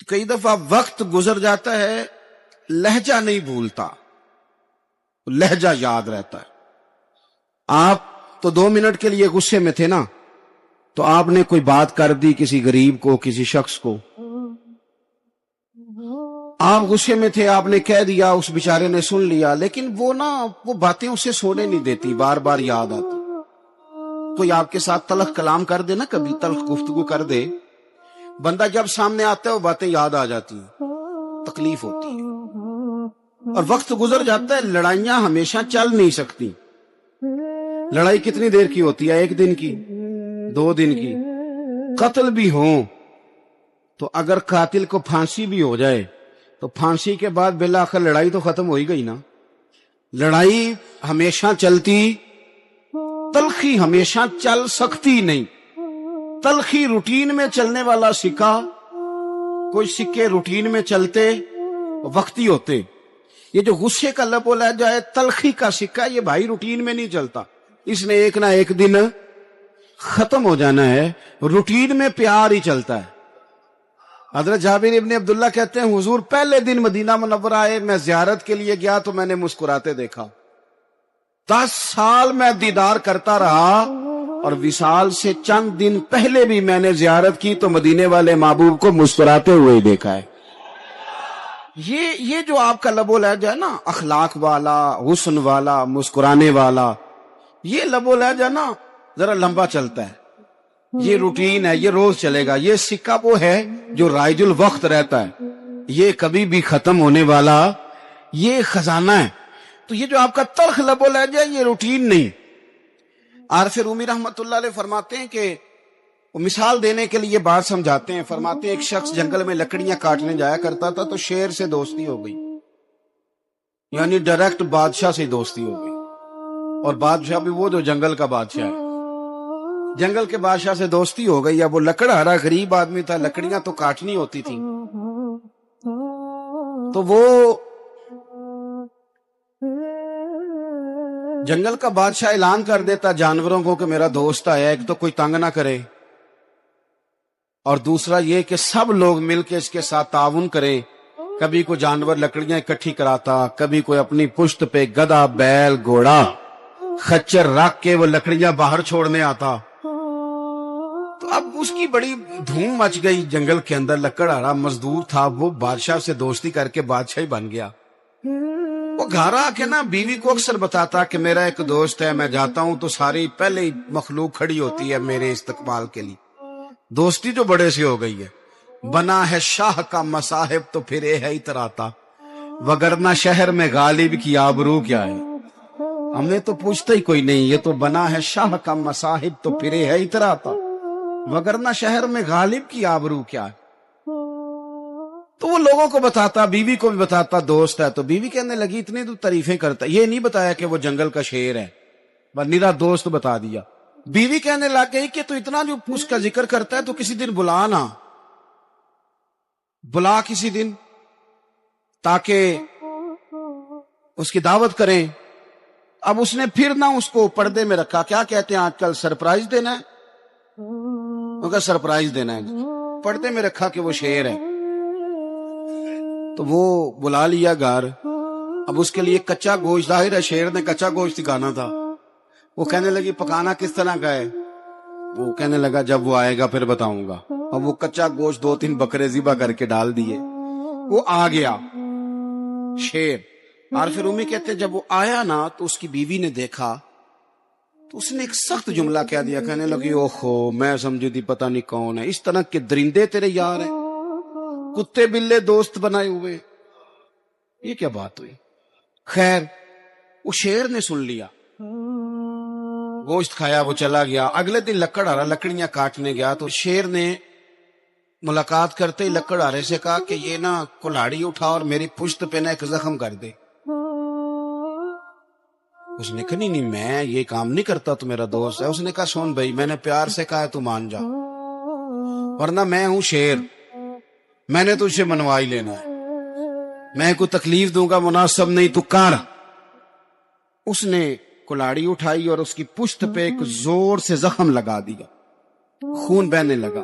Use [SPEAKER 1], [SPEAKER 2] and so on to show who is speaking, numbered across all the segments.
[SPEAKER 1] کئی دفعہ وقت گزر جاتا ہے، لہجہ نہیں بھولتا، لہجہ یاد رہتا ہے۔ آپ تو 2 منٹ کے لیے غصے میں تھے نا، تو آپ نے کوئی بات کر دی کسی غریب کو، کسی شخص کو، آپ غصے میں تھے، آپ نے کہہ دیا، اس بیچارے نے سن لیا، لیکن وہ باتیں اسے سونے نہیں دیتی، بار بار یاد آتی۔ کوئی آپ کے ساتھ تلخ کلام کر دے نا، کبھی تلخ گفتگو کر دے، بندہ جب سامنے آتا ہے وہ باتیں یاد آ جاتی ہیں، تکلیف ہوتی ہے، اور وقت گزر جاتا ہے۔ لڑائیاں ہمیشہ چل نہیں سکتی۔ لڑائی کتنی دیر کی ہوتی ہے؟ 1 دن کی، 2 دن کی۔ قتل بھی ہوں تو اگر قاتل کو پھانسی بھی ہو جائے تو پھانسی کے بعد بالآخر لڑائی تو ختم ہو ہی گئی نا۔ لڑائی ہمیشہ چلتی، تلخی ہمیشہ چل سکتی نہیں۔ تلخی روٹین میں چلنے والا سکہ، کوئی سکے روٹین میں چلتے وقتی ہوتے۔ یہ جو غصے کا لب و لہجہ ہے، تلخی کا سکہ، یہ بھائی روٹین میں نہیں چلتا، اس نے ایک نہ ایک دن ختم ہو جانا ہے۔ روٹین میں پیار ہی چلتا ہے۔ حضرت جابر ابن عبداللہ کہتے ہیں حضور پہلے دن مدینہ منورہ آئے، میں زیارت کے لیے گیا تو میں نے مسکراتے دیکھا۔ 10 سال میں دیدار کرتا رہا، اور وصال سے چند دن پہلے بھی میں نے زیارت کی تو مدینے والے محبوب کو مسکراتے ہوئے ہی دیکھا ہے۔ یہ جو آپ کا لب و لہجہ ہے نا، اخلاق والا، حسن والا، مسکرانے والا، یہ لب و لہجہ نا ذرا لمبا چلتا ہے۔ یہ روٹین ہے، یہ روز چلے گا۔ یہ سکہ وہ ہے جو رائج الوقت رہتا ہے، یہ کبھی بھی ختم ہونے والا یہ خزانہ ہے۔ تو یہ جو آپ کا تلخ لب و لہجہ ہے، یہ روٹین نہیں۔ عارف رومی رحمت اللہ علیہ فرماتے ہیں کہ وہ مثال دینے کے لیے بات سمجھاتے ہیں، فرماتے ہیں ایک شخص جنگل میں لکڑیاں کاٹنے جایا کرتا تھا تو شیر سے دوستی ہو گئی، یعنی ڈائریکٹ بادشاہ سے دوستی ہو گئی، اور بادشاہ بھی وہ جو جنگل کا بادشاہ ہے، جنگل کے بادشاہ سے دوستی ہو گئی۔ اب وہ لکڑہارا غریب آدمی تھا، لکڑیاں تو کاٹنی ہوتی تھی، تو وہ جنگل کا بادشاہ اعلان کر دیتا جانوروں کو کہ میرا دوست آیا، ایک تو کوئی تنگ نہ کرے، اور دوسرا یہ کہ سب لوگ مل کے اس کے ساتھ تعاون کریں۔ کبھی کوئی جانور لکڑیاں اکٹھی کراتا، کبھی کوئی اپنی پشت پہ گدھا، بیل، گھوڑا، خچر رکھ کے وہ لکڑیاں باہر چھوڑنے آتا۔ تو اب اس کی بڑی دھوم مچ گئی جنگل کے اندر، لکڑہارا مزدور تھا، وہ بادشاہ سے دوستی کر کے بادشاہ ہی بن گیا۔ وہ گھر آ کے نا بیوی کو اکثر بتاتا کہ میرا ایک دوست ہے، میں جاتا ہوں تو ساری پہلے ہی مخلوق کھڑی ہوتی ہے میرے استقبال کے لیے۔ دوستی جو بڑے سے ہو گئی ہے۔ بنا ہے شاہ کا مصاحب تو پھر ہے اتراتا، وگرنہ شہر میں غالب کی آبرو کیا ہے۔ ہم نے تو پوچھتا ہی کوئی نہیں، یہ تو بنا ہے شاہ کا مصاحب تو پھر ہے اتراتا، وگرنہ شہر میں غالب کی آبرو کیا ہے۔ تو وہ لوگوں کو بتاتا، بیوی کو بھی بتاتا دوست ہے، تو بیوی کہنے لگی اتنی تو تعریفیں کرتا، یہ نہیں بتایا کہ وہ جنگل کا شیر ہے، بس نیرا دوست بتا دیا۔ بیوی کہنے لگ گئی کہ تو اتنا جو اس کا ذکر کرتا ہے تو کسی دن بلا نا، بلا کسی دن تاکہ اس کی دعوت کریں۔ اب اس نے پھر نہ اس کو پردے میں رکھا، کیا کہتے ہیں آج کل، سرپرائز دینا ہے، ان کا سرپرائز دینا ہے، پردے میں رکھا کہ وہ شیر ہے۔ تو وہ بلا لیا گھر۔ اب اس کے لیے کچا گوشت، ظاہر ہے شیر نے کچا گوشت کھانا تھا۔ وہ کہنے لگی پکانا کس طرح کا ہے؟ وہ کہنے لگا جب وہ آئے گا پھر بتاؤں گا۔ اب وہ کچا گوشت 2-3 بکرے ذبح کر کے ڈال دیے، وہ آ گیا شیر۔ عارف رومی کہتے جب وہ آیا نا تو اس کی بیوی نے دیکھا تو اس نے ایک سخت جملہ کہہ دیا، کہنے لگی اوہو میں سمجھی تھی پتہ نہیں کون ہے، اس طرح کے درندے تیرے یار ہیں، کتے بلے دوست بنائے ہوئے، یہ کیا بات ہوئی؟ خیر وہ شیر نے سن لیا، گوشت کھایا، وہ چلا گیا۔ اگلے دن لکڑہارا لکڑیاں کاٹنے گیا تو شیر نے ملاقات کرتے ہی لکڑہارے سے کہا کہ یہ نا کلاڑی اٹھا اور میری پشت پہ نا ایک زخم کر دے۔ اس نے کہا نہیں میں یہ کام نہیں کرتا، تو میرا دوست ہے۔ اس نے کہا سن بھائی، میں نے پیار سے کہا ہے تو مان جا، ورنہ میں ہوں شیر، میں نے تجھ سے منوا ہی لینا ہے، میں کوئی تکلیف دوں گا مناسب نہیں، تو کر۔ اس نے کلاڑی اٹھائی اور اس کی پشت پہ ایک زور سے زخم لگا دیا، خون بہنے لگا۔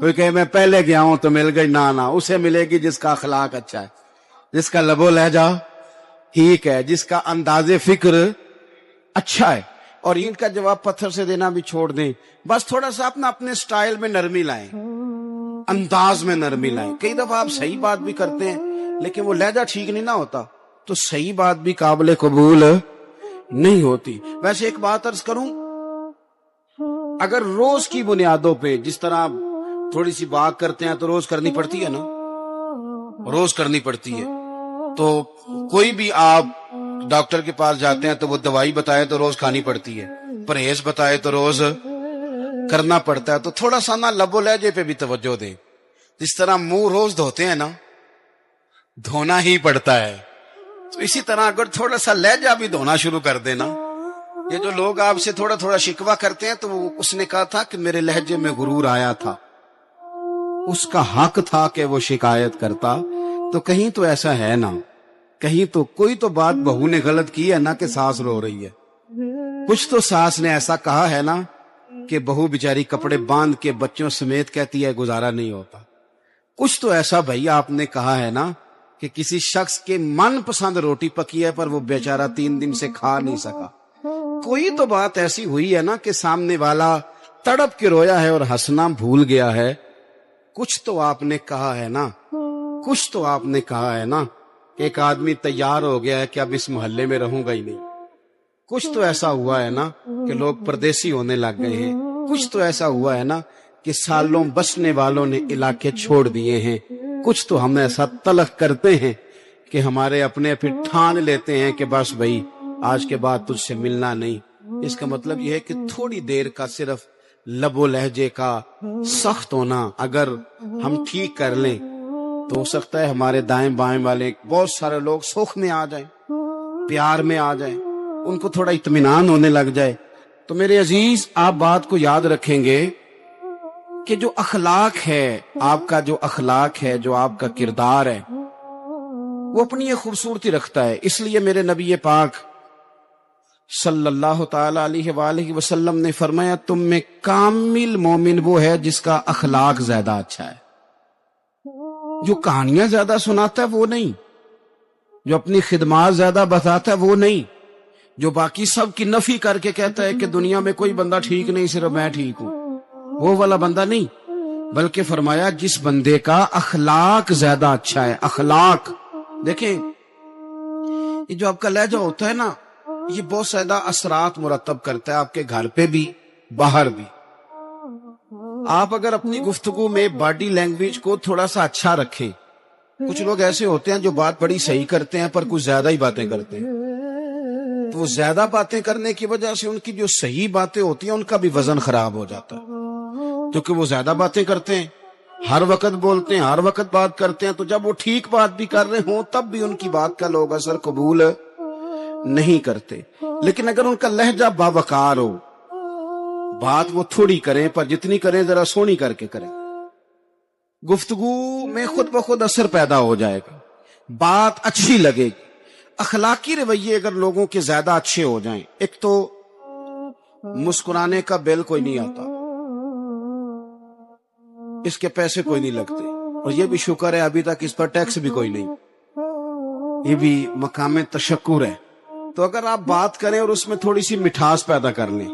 [SPEAKER 1] کوئی کہے میں پہلے گیا ہوں تو مل گئی، نہ اسے ملے گی جس کا اخلاق اچھا ہے، جس کا لب و لہجہ ٹھیک ہے، جس کا انداز فکر اچھا ہے. اور ان کا جواب پتھر سے دینا بھی چھوڑ دیں، بس تھوڑا سا اپنے سٹائل میں نرمی لائیں، انداز میں نرمی لائیں. کئی دفعہ آپ صحیح بات بھی کرتے ہیں لیکن وہ لہجہ ٹھیک نہیں نہ ہوتا تو صحیح بات بھی قابل قبول نہیں ہوتی. ویسے ایک بات عرض کروں، اگر روز کی بنیادوں پہ جس طرح آپ تھوڑی سی بات کرتے ہیں تو روز کرنی پڑتی ہے نا، روز کرنی پڑتی ہے. تو کوئی بھی آپ ڈاکٹر کے پاس جاتے ہیں تو وہ دوائی بتائے تو روز کھانی پڑتی ہے، پرہیز بتائے تو روز کرنا پڑتا ہے. تو تھوڑا سا نا لب و لہجے پہ بھی توجہ دیں. جس طرح منہ روز دھوتے ہیں نا، دھونا ہی پڑتا ہے، تو اسی طرح اگر تھوڑا سا لہجہ بھی دھونا شروع کر دینا. یہ جو لوگ آپ سے تھوڑا تھوڑا شکوہ کرتے ہیں تو اس نے کہا تھا کہ میرے لہجے میں غرور آیا تھا، اس کا حق تھا کہ وہ شکایت کرتا. تو کہیں تو ایسا ہے نا، کہیں تو کوئی تو بات بہو نے غلط کی ہے نا کہ ساس رو رہی ہے. کچھ تو ساس نے ایسا کہا ہے نا کہ بہو بیچاری کپڑے باندھ کے بچوں سمیت کہتی ہے گزارا نہیں ہوتا. کچھ تو ایسا بھائی آپ نے کہا ہے نا کہ کسی شخص کے من پسند روٹی پکی ہے پر وہ بیچارہ 3 دن سے کھا نہیں سکا. کوئی تو بات ایسی ہوئی ہے نا کہ سامنے والا تڑپ کے رویا ہے اور ہنسنا بھول گیا ہے. کچھ تو آپ نے کہا ہے نا، کچھ تو آپ نے کہا ہے نا کہ ایک آدمی تیار ہو گیا ہے کہ اب اس محلے میں رہوں گا ہی نہیں. کچھ تو ایسا ہوا ہے نا کہ لوگ پردیسی ہونے لگ گئے ہیں. کچھ تو ایسا ہوا ہے نا کہ سالوں بسنے والوں نے علاقے چھوڑ دیے ہیں. کچھ تو ہم ایسا تلخ کرتے ہیں کہ ہمارے اپنے پھر ٹھان لیتے ہیں کہ بس بھائی آج کے بعد تجھ سے ملنا نہیں. اس کا مطلب یہ ہے کہ تھوڑی دیر کا صرف لب و لہجے کا سخت ہونا اگر ہم ٹھیک کر لیں تو ہو سکتا ہے ہمارے دائیں بائیں والے بہت سارے لوگ سوکھ میں آ جائیں، پیار میں آ جائیں، ان کو تھوڑا اطمینان ہونے لگ جائے. تو میرے عزیز آپ بات کو یاد رکھیں گے کہ جو اخلاق ہے، آپ کا جو اخلاق ہے، جو آپ کا کردار ہے، وہ اپنی ایک خوبصورتی رکھتا ہے. اس لیے میرے نبی پاک صلی اللہ تعالی علیہ وآلہ وسلم نے فرمایا تم میں کامل مومن وہ ہے جس کا اخلاق زیادہ اچھا ہے. جو کہانیاں زیادہ سناتا ہے وہ نہیں، جو اپنی خدمات زیادہ بتاتا ہے وہ نہیں، جو باقی سب کی نفی کر کے کہتا ہے کہ دنیا میں کوئی بندہ ٹھیک نہیں صرف میں ٹھیک ہوں، وہ والا بندہ نہیں. بلکہ فرمایا جس بندے کا اخلاق زیادہ اچھا ہے. اخلاق دیکھیں، یہ جو آپ کا لہجہ ہوتا ہے نا، یہ بہت زیادہ اثرات مرتب کرتا ہے آپ کے گھر پہ بھی باہر بھی. آپ اگر اپنی گفتگو میں باڈی لینگویج کو تھوڑا سا اچھا رکھیں. کچھ لوگ ایسے ہوتے ہیں جو بات بڑی صحیح کرتے ہیں پر کچھ زیادہ ہی باتیں کرتے ہیں. تو وہ زیادہ باتیں کرنے کی وجہ سے ان کی جو صحیح باتیں ہوتی ہیں ان کا بھی وزن خراب ہو جاتا ہے، کیونکہ وہ زیادہ باتیں کرتے ہیں، ہر وقت بولتے ہیں، ہر وقت بات کرتے ہیں. تو جب وہ ٹھیک بات بھی کر رہے ہوں تب بھی ان کی بات کا لوگ اثر قبول نہیں کرتے. لیکن اگر ان کا لہجہ باوقار ہو، بات وہ تھوڑی کریں پر جتنی کریں ذرا سونی کر کے کریں، گفتگو میں خود بخود اثر پیدا ہو جائے گا، بات اچھی لگے گی. اخلاقی رویے اگر لوگوں کے زیادہ اچھے ہو جائیں، ایک تو مسکرانے کا بل کوئی نہیں آتا، اس کے پیسے کوئی نہیں لگتے، اور یہ بھی شکر ہے ابھی تک اس پر ٹیکس بھی کوئی نہیں، یہ بھی مقام تشکر ہے. تو اگر آپ بات کریں اور اس میں تھوڑی سی مٹھاس پیدا کر لیں،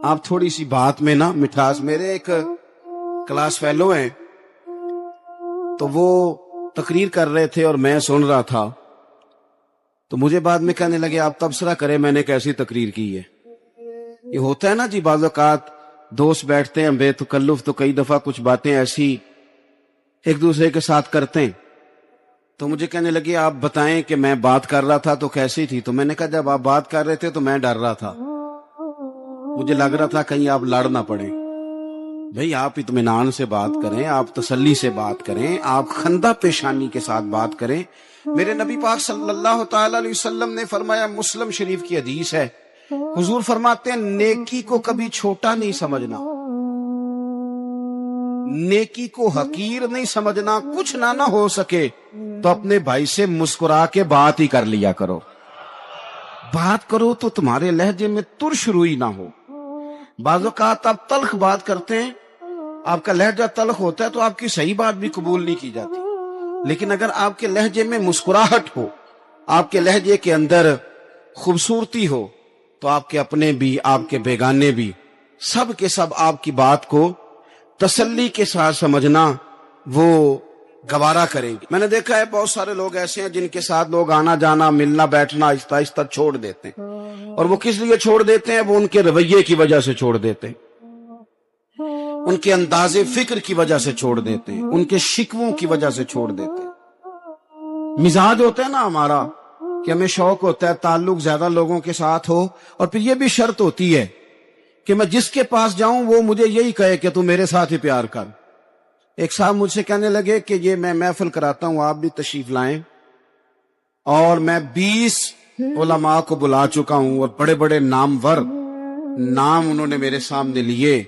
[SPEAKER 1] آپ تھوڑی سی بات میں نا مٹھاس. میرے ایک کلاس فیلو ہیں تو وہ تقریر کر رہے تھے اور میں سن رہا تھا، تو مجھے بعد میں کہنے لگے آپ تبصرہ کریں میں نے کیسی تقریر کی ہے. یہ ہوتا ہے نا جی، بعض اوقات دوست بیٹھتے ہیں بے تکلف تو کئی دفعہ کچھ باتیں ایسی ایک دوسرے کے ساتھ کرتے ہیں. تو مجھے کہنے لگے آپ بتائیں کہ میں بات کر رہا تھا تو کیسی تھی. تو میں نے کہا جب آپ بات کر رہے تھے تو میں ڈر رہا تھا، مجھے لگ رہا تھا کہیں آپ لڑ نہ پڑیں. بھئی آپ اطمینان سے بات کریں، آپ تسلی سے بات کریں، آپ خندہ پیشانی کے ساتھ بات کریں. میرے نبی پاک صلی اللہ تعالی علیہ وسلم نے فرمایا، مسلم شریف کی حدیث ہے، حضور فرماتے ہیں نیکی کو کبھی چھوٹا نہیں سمجھنا، نیکی کو حقیر نہیں سمجھنا. کچھ نہ ہو سکے تو اپنے بھائی سے مسکرا کے بات ہی کر لیا کرو. بات کرو تو تمہارے لہجے میں ترش روئی نہ ہو. بعض اوقات آپ تلخ بات کرتے ہیں آپ کا لہجہ تلخ ہوتا ہے تو آپ کی صحیح بات بھی قبول نہیں کی جاتی، لیکن اگر آپ کے لہجے میں مسکراہٹ ہو، آپ کے لہجے کے اندر خوبصورتی ہو، تو آپ کے اپنے بھی آپ کے بیگانے بھی سب کے سب آپ کی بات کو تسلی کے ساتھ سمجھنا وہ گوارا کریں گے۔ میں نے دیکھا ہے بہت سارے لوگ ایسے ہیں جن کے ساتھ لوگ آنا جانا ملنا بیٹھنا آہستہ آہستہ چھوڑ دیتے ہیں، اور وہ کس لیے چھوڑ دیتے ہیں؟ وہ ان کے رویے کی وجہ سے چھوڑ دیتے ہیں، ان کے انداز فکر کی وجہ سے چھوڑ دیتے ہیں، ان کے شکووں کی وجہ سے چھوڑ دیتے ہیں۔ مزاج ہوتا ہے نا ہمارا کہ ہمیں شوق ہوتا ہے تعلق زیادہ لوگوں کے ساتھ ہو، اور پھر یہ بھی شرط ہوتی ہے کہ میں جس کے پاس جاؤں وہ مجھے یہی کہے کہ تو میرے ساتھ ہی پیار کر۔ ایک صاحب مجھ سے کہنے لگے کہ یہ میں محفل کراتا ہوں، آپ بھی تشریف لائیں، اور میں 20 علماء کو بلا چکا ہوں، اور بڑے بڑے نامور نام انہوں نے میرے سامنے لیے۔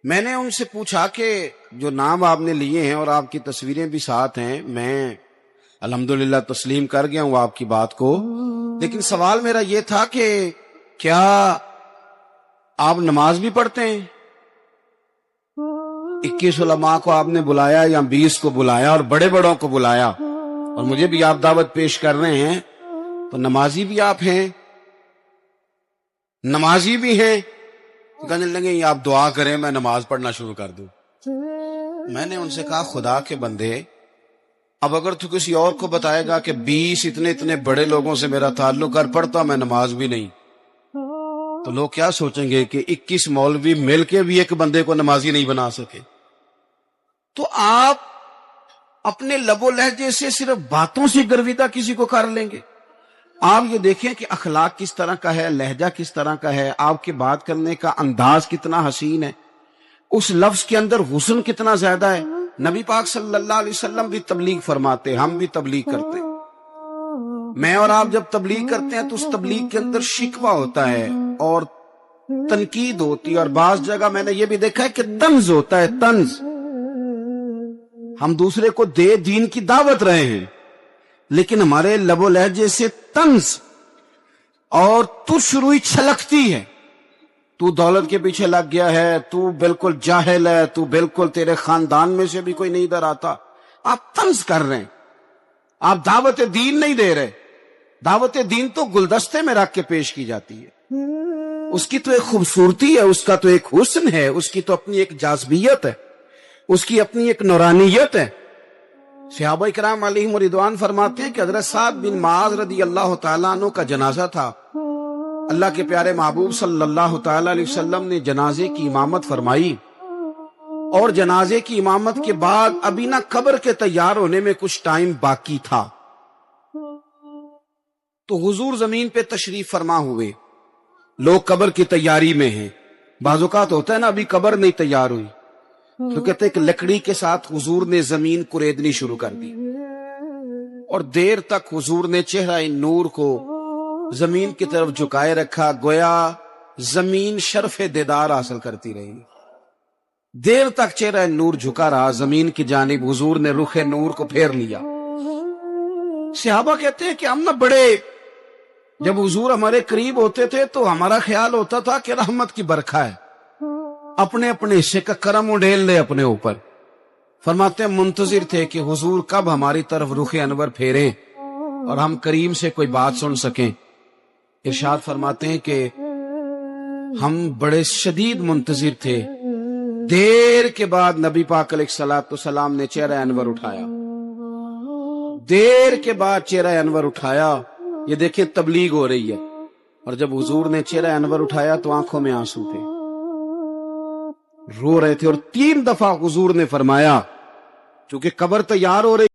[SPEAKER 1] میں نے ان سے پوچھا کہ جو نام آپ نے لیے ہیں اور آپ کی تصویریں بھی ساتھ ہیں، میں الحمدللہ تسلیم کر گیا ہوں آپ کی بات کو، لیکن سوال میرا یہ تھا کہ کیا آپ نماز بھی پڑھتے ہیں؟ 21 علماء کو آپ نے بلایا یا 20 کو بلایا اور بڑے بڑوں کو بلایا، اور مجھے بھی آپ دعوت پیش کر رہے ہیں، تو نمازی بھی آپ ہیں، نمازی بھی ہیں؟ کہنے لگے آپ دعا کریں میں نماز پڑھنا شروع کر دوں۔ میں نے ان سے کہا خدا کے بندے، اب اگر تو کسی اور کو بتائے گا کہ 20 اتنے بڑے لوگوں سے میرا تعلق اور پڑھتا میں نماز بھی نہیں، تو لوگ کیا سوچیں گے کہ 21 مولوی مل کے بھی ایک بندے کو نمازی نہیں بنا سکے۔ تو آپ اپنے لب و لہجے سے صرف باتوں سے گرویدہ کسی کو کر لیں گے؟ آپ یہ دیکھیں کہ اخلاق کس طرح کا ہے، لہجہ کس طرح کا ہے، آپ کے بات کرنے کا انداز کتنا حسین ہے، اس لفظ کے اندر حسن کتنا زیادہ ہے۔ نبی پاک صلی اللہ علیہ وسلم بھی تبلیغ فرماتے، ہم بھی تبلیغ کرتے ہیں، میں اور آپ جب تبلیغ کرتے ہیں تو اس تبلیغ کے اندر شکوہ ہوتا ہے اور تنقید ہوتی ہے، اور بعض جگہ میں نے یہ بھی دیکھا ہے کہ طنز ہوتا ہے، طنز۔ ہم دوسرے کو دین کی دعوت رہے ہیں، لیکن ہمارے لب و لہجے سے طنز اور ترش روئی چھلکتی ہے۔ تو دولت کے پیچھے لگ گیا ہے، تو بالکل جاہل ہے، تو بالکل تیرے خاندان میں سے بھی کوئی نہیں ادھر آتا۔ آپ طنز کر رہے ہیں، آپ دعوت دین نہیں دے رہے۔ دعوت دین تو گلدستے میں رکھ کے پیش کی جاتی ہے، اس کی تو ایک خوبصورتی ہے، اس کا تو ایک حسن ہے، اس کی تو اپنی ایک جاذبیت ہے، اس کی اپنی ایک نورانیت ہے۔ صحابہ کرام علیہم رضوان فرماتے ہیں کہ حضرت سعد بن معاذ رضی اللہ تعالیٰ عنہ کا جنازہ تھا، اللہ کے پیارے محبوب صلی اللہ تعالیٰ علیہ وسلم نے جنازے کی امامت فرمائی، اور جنازے کی امامت کے بعد ابھی نہ قبر کے تیار ہونے میں کچھ ٹائم باقی تھا، تو حضور زمین پہ تشریف فرما ہوئے، لوگ قبر کی تیاری میں ہیں۔ بعض اوقات ہوتا ہے نا ابھی قبر نہیں تیار ہوئی، تو کہتے کہ لکڑی کے ساتھ حضور نے زمین کریدنی شروع کر دی، اور دیر تک حضور نے چہرہ نور کو زمین کی طرف جھکائے رکھا، گویا زمین شرف دیدار حاصل کرتی رہی۔ دیر تک چہرہ نور جھکا رہا زمین کی جانب، حضور نے رخ نور کو پھیر لیا۔ صحابہ کہتے ہیں کہ ہم نہ بڑے، جب حضور ہمارے قریب ہوتے تھے تو ہمارا خیال ہوتا تھا کہ رحمت کی برکھا ہے، اپنے اپنے حصے کا کرم اڈھیل لے اپنے اوپر۔ فرماتے ہیں منتظر تھے کہ حضور کب ہماری طرف رخ انور پھیریں اور ہم کریم سے کوئی بات سن سکیں۔ ارشاد فرماتے ہیں کہ ہم بڑے شدید منتظر تھے۔ دیر کے بعد نبی پاک علیہ الصلوۃ والسلام نے چہرہ انور اٹھایا، دیر کے بعد چہرہ انور اٹھایا۔ یہ دیکھیں تبلیغ ہو رہی ہے، اور جب حضور نے چہرہ انور اٹھایا تو آنکھوں میں آنسو تھے، رو رہے تھے، اور 3 دفعہ حضور نے فرمایا چونکہ قبر تیار ہو رہی